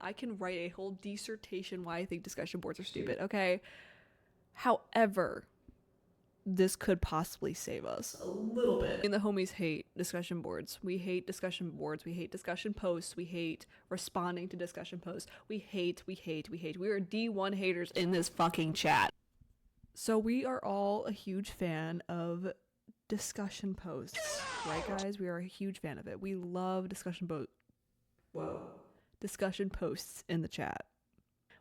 I can write a whole dissertation why I think discussion boards are stupid, okay? However, this could possibly save us a little bit. And the homies hate discussion boards. We hate discussion boards. We hate discussion posts. We hate responding to discussion posts. We hate. We are D1 haters in this fucking chat. So we are all a huge fan of discussion posts, right, guys? We are a huge fan of it. We love discussion posts in the chat.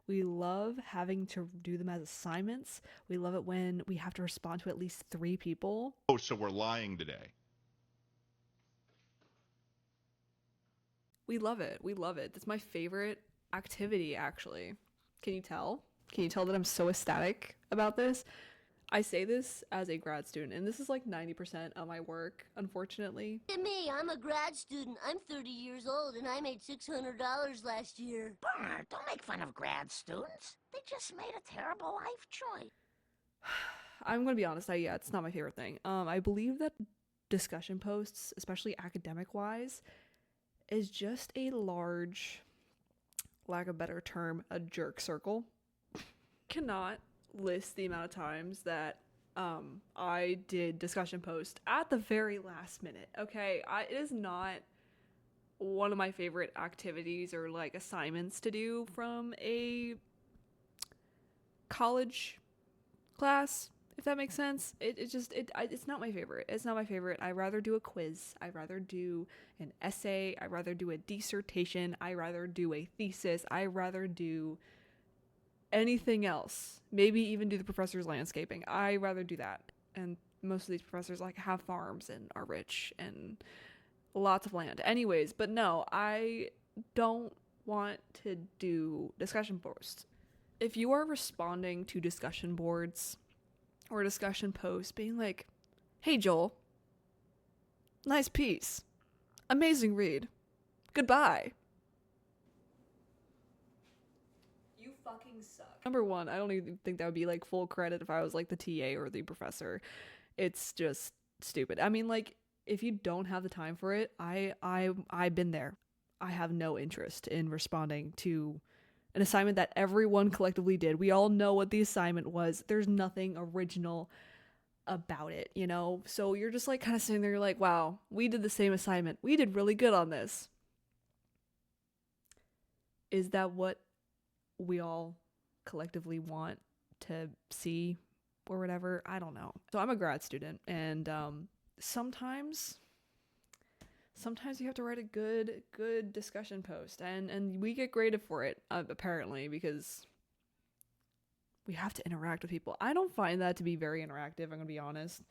We love having to do them as assignments. We love it when we have to respond to at least 3 people. Oh, so we're lying today. We love it. We love it. That's my favorite activity, actually. Can you tell? Can you tell that I'm so ecstatic about this? I say this as a grad student, and this is like 90% of my work, unfortunately. Look at me, I'm a grad student. I'm 30 years old, and I made $600 last year. Bernard, don't make fun of grad students. They just made a terrible life choice. I'm gonna be honest, yeah, it's not my favorite thing. I believe that discussion posts, especially academic-wise, is just a large, lack of a better term, a jerk circle. Cannot list the amount of times that I did discussion post at the very last minute. Okay, it is not one of my favorite activities or like assignments to do from a college class, if that makes sense. It's not my favorite. It's not my favorite. I'd rather do a quiz. I'd rather do an essay. I'd rather do a dissertation. I'd rather do a thesis. I'd rather do anything else. Maybe even do the professor's landscaping. I'd rather do that. And most of these professors like have farms and are rich and lots of land. Anyways, but no, I don't want to do discussion posts. If you are responding to discussion boards or discussion posts being like, "Hey Joel, nice piece. Amazing read. Goodbye." You fucking suck. Number one, I don't even think that would be like full credit if I was like the TA or the professor. It's just stupid. I mean, like, if you don't have the time for it, I've been there. I have no interest in responding to an assignment that everyone collectively did. We all know what the assignment was. There's nothing original about it, you know? So you're just like kind of sitting there, you're like, wow, we did the same assignment. We did really good on this. Is that what we all collectively want to see or whatever? I don't know. So I'm a grad student, and sometimes you have to write a good discussion post, and we get graded for it, apparently, because we have to interact with people. I don't find that to be very interactive, I'm gonna be honest.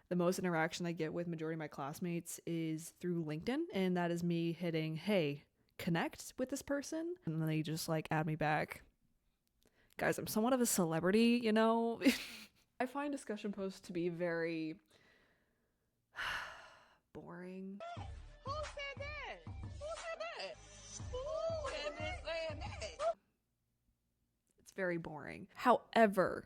The most interaction I get with majority of my classmates is through LinkedIn, and that is me hitting, hey, connect with this person, and then they just like add me back. Guys, I'm somewhat of a celebrity, you know? I find discussion posts to be very boring. Who said that? Who said that? Who had been saying that? It's very boring. However,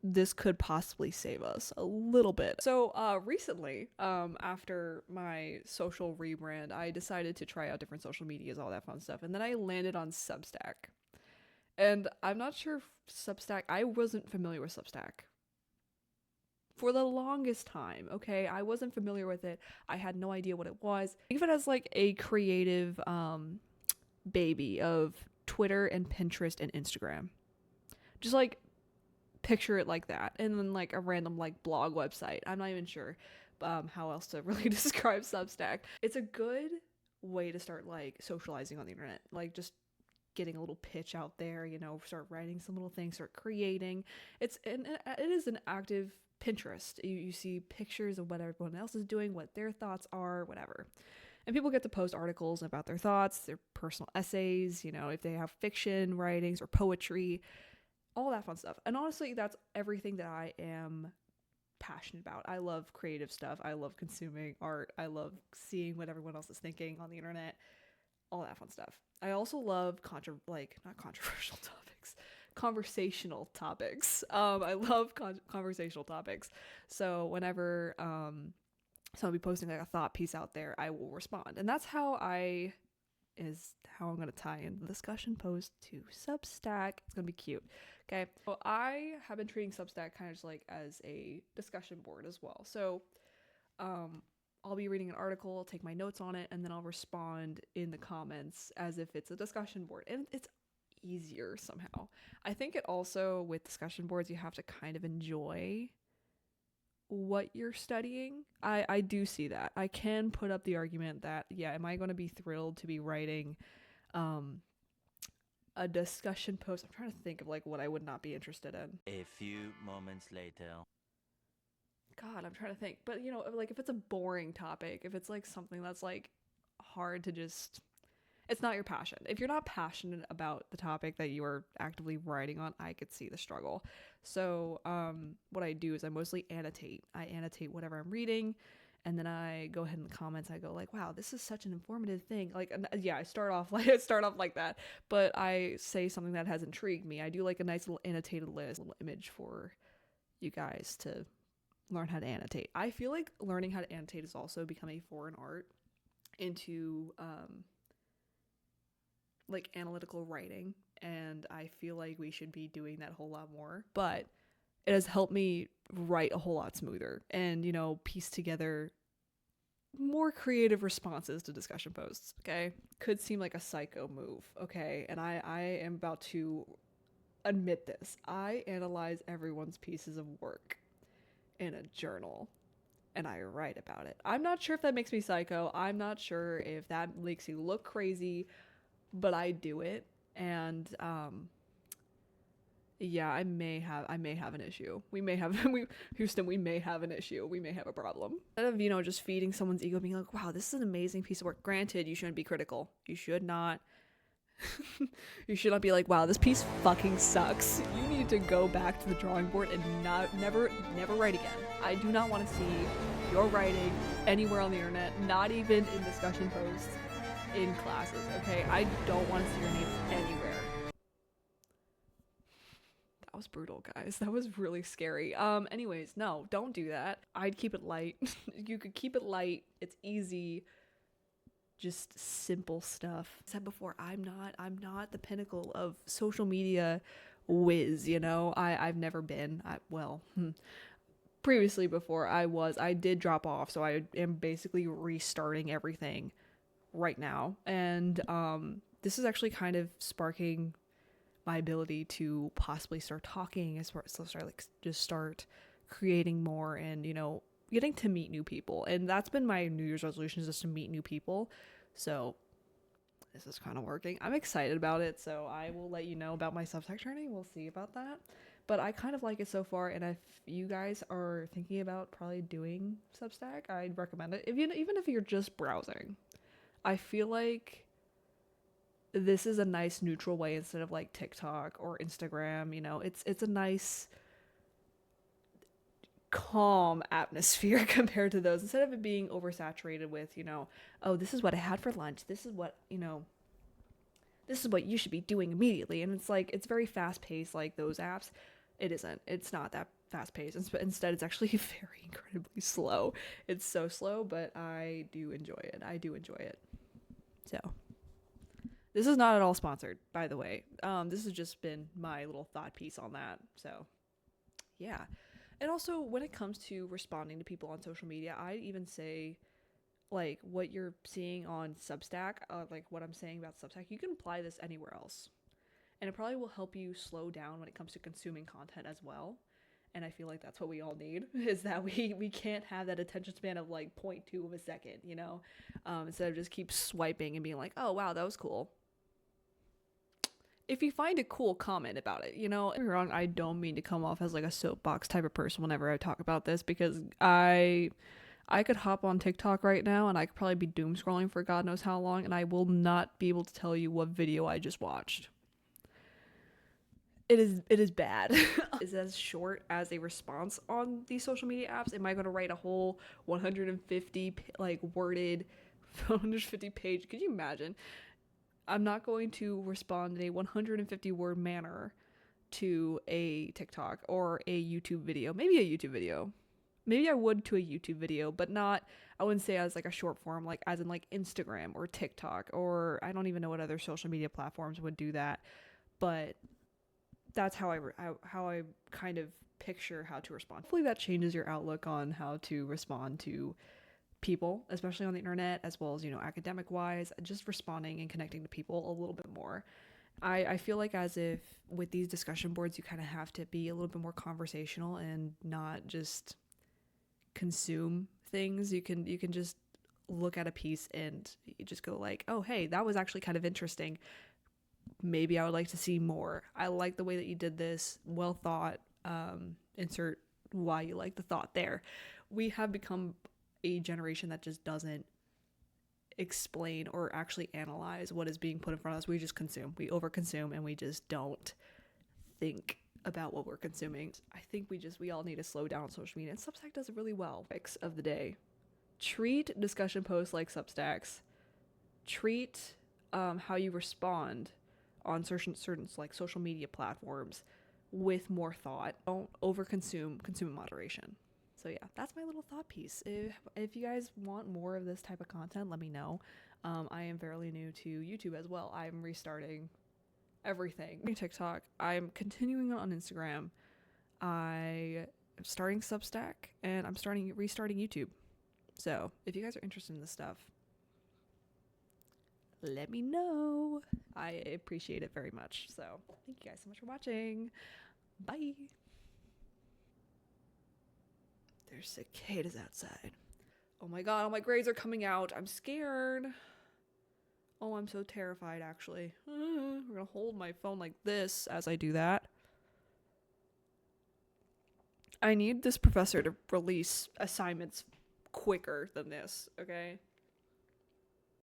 this could possibly save us a little bit. So recently, after my social rebrand, I decided to try out different social medias, all that fun stuff, and then I landed on Substack. And I'm not sure if Substack, I wasn't familiar with Substack for the longest time, okay? I wasn't familiar with it. I had no idea what it was. Think of it as like a creative baby of Twitter and Pinterest and Instagram. Just like picture it like that. And then like a random like blog website. I'm not even sure how else to really describe Substack. It's a good way to start like socializing on the internet. Like just getting a little pitch out there, you know, start writing some little things, start creating. It is an active Pinterest. You see pictures of what everyone else is doing, what their thoughts are, whatever. And people get to post articles about their thoughts, their personal essays, you know, if they have fiction writings or poetry, all that fun stuff. And honestly, that's everything that I am passionate about. I love creative stuff. I love consuming art. I love seeing what everyone else is thinking on the internet, all that fun stuff. I also love not controversial topics, conversational topics. I love conversational topics. So whenever someone be posting like a thought piece out there, I will respond. And that's how I is how I'm going to tie in the discussion post to Substack. It's going to be cute. Okay. So I have been treating Substack kind of just like as a discussion board as well. So I'll be reading an article, I'll take my notes on it, and then I'll respond in the comments as if it's a discussion board. And it's easier somehow. I think it also, with discussion boards, you have to kind of enjoy what you're studying. I do see that. I can put up the argument that, yeah, am I going to be thrilled to be writing a discussion post? I'm trying to think of like what I would not be interested in. A few moments later. God, I'm trying to think. But, you know, like if it's a boring topic, if it's like something that's like hard to just, it's not your passion. If you're not passionate about the topic that you are actively writing on, I could see the struggle. So what I do is I mostly annotate. I annotate whatever I'm reading, and then I go ahead in the comments. I go like, wow, this is such an informative thing. Like, yeah, I start off like that, but I say something that has intrigued me. I do like a nice little annotated list, little image for you guys to learn how to annotate. I feel like learning how to annotate has also become a foreign art into like analytical writing, and I feel like we should be doing that a whole lot more. But it has helped me write a whole lot smoother and, you know, piece together more creative responses to discussion posts. Okay, could seem like a psycho move, okay, and I am about to admit this. I analyze everyone's pieces of work in a journal and I write about it. I'm not sure if that makes me psycho. I'm not sure if that makes you look crazy, but I do it. And yeah, I may have an issue. We may have Houston, we may have an issue. We may have a problem. Instead of, you know, just feeding someone's ego, being like, wow, this is an amazing piece of work. Granted, you shouldn't be critical. You should not you should not be like, wow, this piece fucking sucks. You need to go back to the drawing board and never write again. I do not want to see your writing anywhere on the internet, not even in discussion posts in classes, okay? I don't want to see your name anywhere. That was brutal, guys. That was really scary. Anyways, no, don't do that. I'd keep it light. You could keep it light. It's easy. Just simple stuff. I said before, I'm not the pinnacle of social media whiz, you know? I've never been. Previously before I did drop off, so I am basically restarting everything right now. And this is actually kind of sparking my ability to possibly start talking, as far as start creating more, and, you know, getting to meet new people. And that's been my New Year's resolution, is just to meet new people. So this is kind of working. I'm excited about it, so I will let you know about my Substack journey. We'll see about that. But I kind of like it so far, and if you guys are thinking about probably doing Substack, I'd recommend it. Even if you're just browsing, I feel like this is a nice neutral way instead of like TikTok or Instagram. You know, it's a nice calm atmosphere compared to those, instead of it being oversaturated with, you know, oh, this is what I had for lunch, this is what, you know, this is what you should be doing immediately. And it's like, it's very fast paced, like those apps. It's not that fast paced. Instead, it's actually very incredibly slow. It's so slow, but I do enjoy it. So this is not at all sponsored, by the way. This has just been my little thought piece on that. So yeah. And also, when it comes to responding to people on social media, I even say, like, what you're seeing on Substack, like what I'm saying about Substack, you can apply this anywhere else. And it probably will help you slow down when it comes to consuming content as well. And I feel like that's what we all need, is that we can't have that attention span of like 0.2 of a second, you know, instead of just keep swiping and being like, oh, wow, that was cool. If you find a cool comment about it, you know, wrong, I don't mean to come off as like a soapbox type of person whenever I talk about this, because I could hop on TikTok right now and I could probably be doom scrolling for God knows how long, and I will not be able to tell you what video I just watched. It is bad. Is as short as a response on these social media apps. Am I going to write a whole 150 like worded 150 page? Could you imagine? I'm not going to respond in a 150 word manner to a TikTok or a YouTube video. Maybe a YouTube video. Maybe I would to a YouTube video, but not, I wouldn't say as like a short form, like as in like Instagram or TikTok, or I don't even know what other social media platforms would do that. But that's how I kind of picture how to respond. Hopefully that changes your outlook on how to respond to people, especially on the internet, as well as, you know, academic wise, just responding and connecting to people a little bit more. I feel like as if with these discussion boards, you kind of have to be a little bit more conversational and not just consume things. You can just look at a piece and you just go like, oh, hey, that was actually kind of interesting. Maybe I would like to see more. I like the way that you did this. Well thought. Insert why you like the thought there. We have become a generation that just doesn't explain or actually analyze what is being put in front of us. We just consume. We overconsume and we just don't think about what we're consuming. I think we all need to slow down on social media, and Substack does it really well. Picks of the day. Treat discussion posts like Substacks. Treat how you respond on certain like social media platforms with more thought. Don't overconsume. Consume in moderation. So yeah, that's my little thought piece. If you guys want more of this type of content, let me know. I am fairly new to YouTube as well. I'm restarting everything. TikTok. I'm continuing on Instagram. I am starting Substack, and I'm restarting YouTube. So if you guys are interested in this stuff, let me know. I appreciate it very much. So thank you guys so much for watching. Bye. There's cicadas outside. Oh my god, all my grades are coming out. I'm scared. Oh, I'm so terrified, actually. I'm gonna hold my phone like this as I do that. I need this professor to release assignments quicker than this, okay?